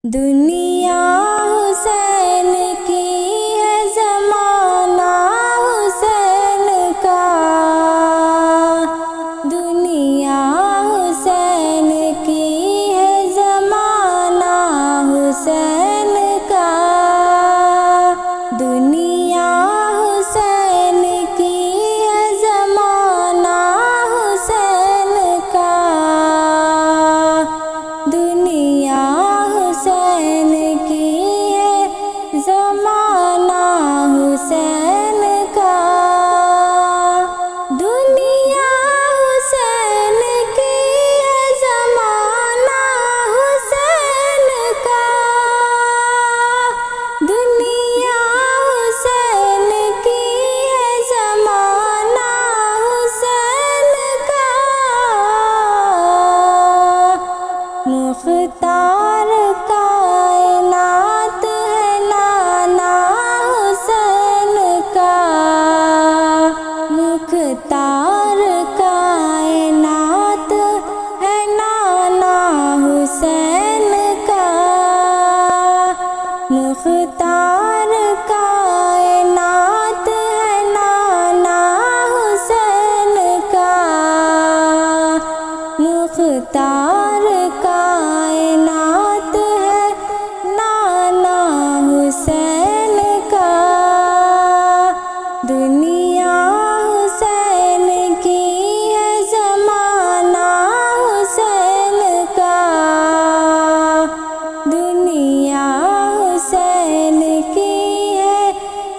دنیا حسین کی ہے، زمانہ حسین کا۔ دنیا حسین کی ہے، زمانہ حسین کا۔ دنیا حسین کی ہے، زمانہ حسین کا۔ دنیا حسین کی ہے، زمانہ حسین کا۔ دنیا حسین کی ہے، زمانہ حسین کا۔ دنیا حسین کی ہے، زمانہ حسین کا۔ مختار کائنات ہے، نانا حسین کا۔ مختار کائنات ہے، نانا حسین کا۔ مختار کائنات ہے، نانا حسین کا۔ مختار کائنات ہے، نانا حسین کا۔ دنیا حسین کی ہے، زمانہ حسین کا۔ دنیا حسین کی ہے،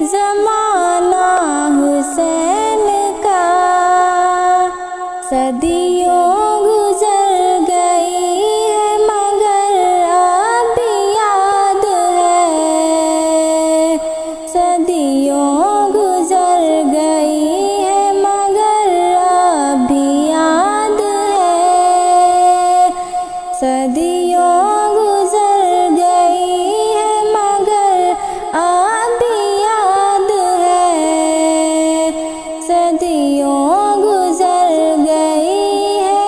زمانہ حسین کا۔ صدیوں گزر گئی ہے، مگر اب بھی یاد ہے۔ صدیوں گزر گئی ہے، مگر اب بھی یاد ہے۔ صدیوں گزر گئی ہے، مگر اب بھی یاد ہے۔ صدیوں گزر گئی ہے،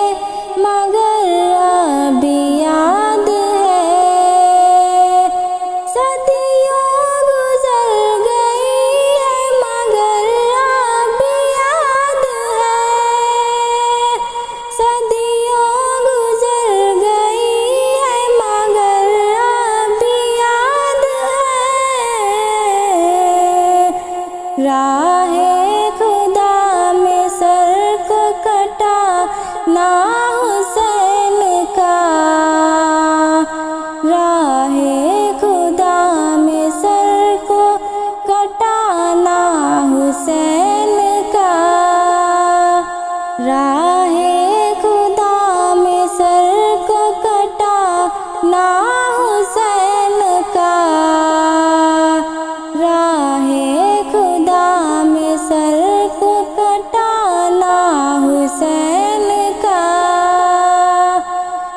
مگر اب بھی یاد ہے۔ صدیوں گزر گئی ہے، مگر اب بھی یاد ہے۔ صدیوں گزر گئی ہے، مگر اب بھی یاد ہے۔ راہ خدا میں سر کو کٹا نا حسین کا۔ راہ خدا میں سر کو کٹانا حسین کا۔ راہ خدا میں سر کو کٹانا حسین کا۔ راہ خدا میں سر کو کٹانا حسین کا۔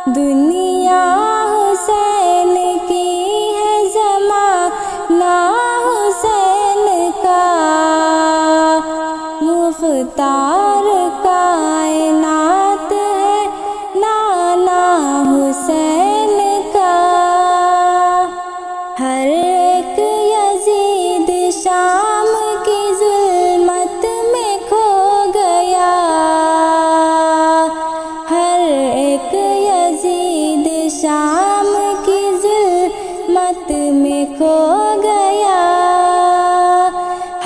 دنیا حسین کی ہے، زمانہ حسین کا۔ مختار کائنات ہے، نانا حسین کا۔ ہر ایک یزید شام کی ظلمت میں کھو گیا۔ ہر ایک یزید شام کی ظلمت میں کھو گیا۔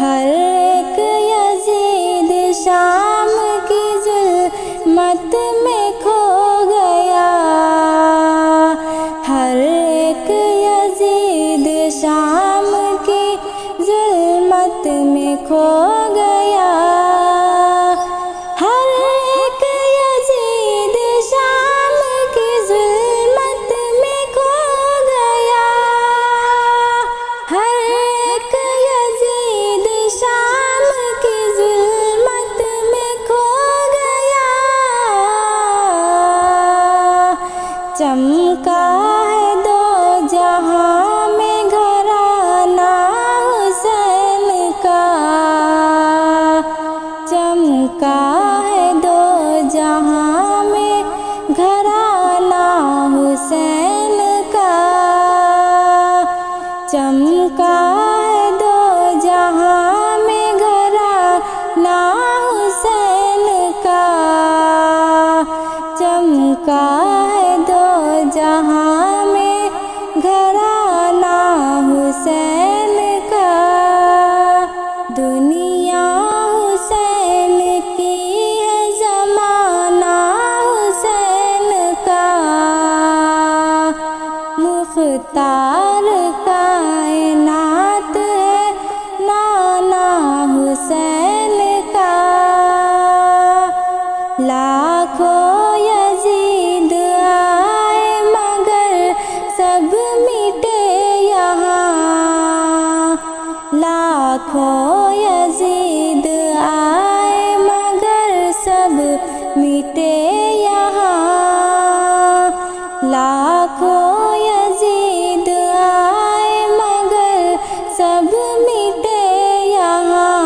ہر ایک یزید شام کی ظلمت میں کھو گیا۔ ہر ایک یزید شام کی ظلمت میں کھو گیا۔ ہر ایک یزید شام کی ظلمت میں کھو گیا۔ ہر ایک یزید شام کی ظلمت میں کھو گیا۔ چمکا ہے دو جہاں، میں گھرانہ حسین کا۔ چمکا ہے دو جہاں میں گھرانہ حسین کا، چمکا ہے دو جہاں میں گھرانہ حسین کا، دنیا حسین کی ہے زمانہ حسین کا، مختار کائنات ہے نانا حسین کا، لاکھوں یزید آئے مگر سب مٹے یہاں، لاکھوں یزید آئے مگر سب مٹے یہاں، لاکھوں یزید آئے مگر سب مٹے یہاں،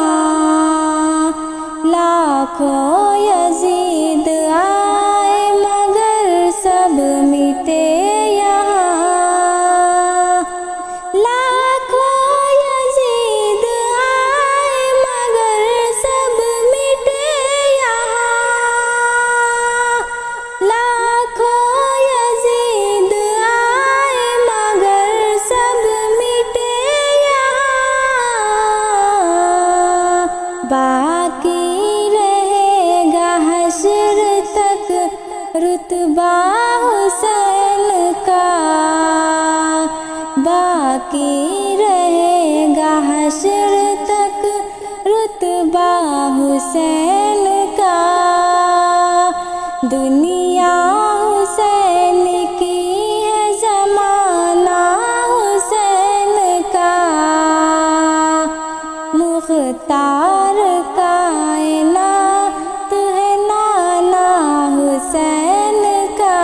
لاکھوں یزید آئے مگر سب مٹے یہاں، لاکھوں یزید آئے مگر سب مٹے یہاں، لاکھوں یزید آئے مگر سب مٹے یہاں، باقی رہے گا حشر تک رتبہ حسین کا، باقی رہے گا حشر تک رتبہ حسین کا، دنیا حسین کی ہے زمانہ حسین کا، مختار کائنات ہے نانا حسین کا،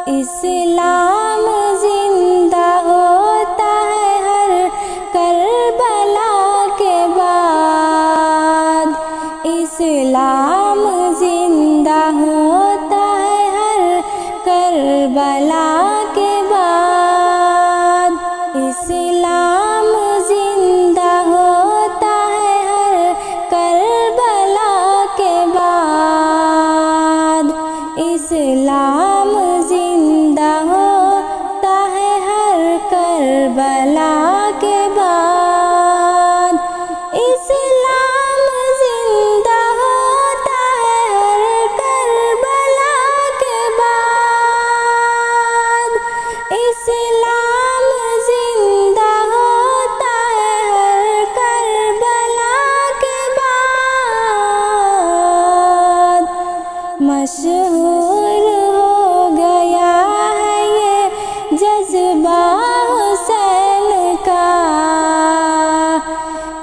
اسلام زندہ ہوتا ہے ہر کربلا کے بعد، اسلام زندہ ہوتا ہے ہر کربلا کے بعد، اسلام زندہ ہوتا ہے ہر کربلا کے بعد، اسلام زندہ ہوتا ہے ہر کربلا کے بعد، اسلام زندہ ہوتا ہے ہر کربلا کے بعد، اسلام زندہ ہوتا ہے ہر کربلا کے بعد، مشہور ہو گیا ہے یہ جذبہ حسین کا،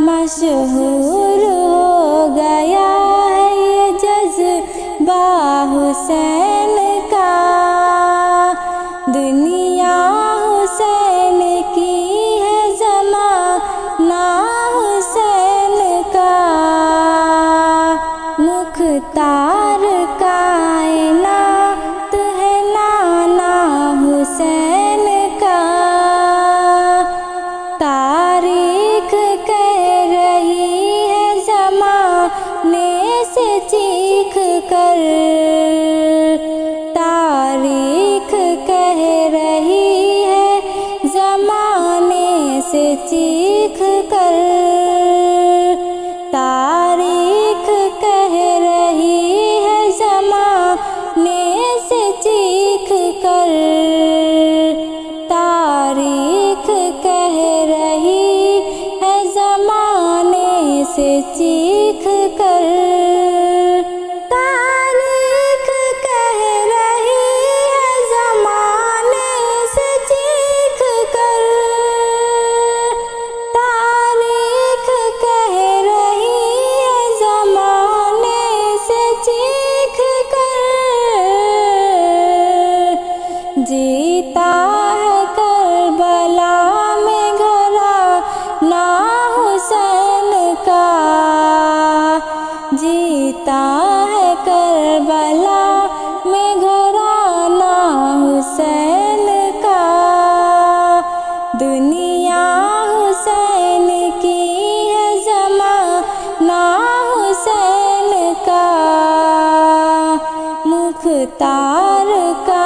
مشہور ہو گیا ہے یہ جذبہ حسین کا، دنیا حسین کی ہے زمانہ حسین کا، مختار کائنات ہے نانا حسین کا، تاریخ کہہ رہی ہے زمانے سے چیخ کر، تاریخ کہہ رہی ہے زمانے سے چیخ کر، تاریخ کہہ رہی ہے زمانے سے چیخ کر، تاریخ کہہ رہی ہے زمانے سے چیخ کر، تاریخ کہہ رہی ہے زمانے سے چیخ کر، تاریخ کہہ رہی ہے زمانے سے چیخ کر، جیتا ہے کربلا میں گھرانہ حسین کا، جیتا ہے کربلا میں گھرانہ حسین کا، مختار کا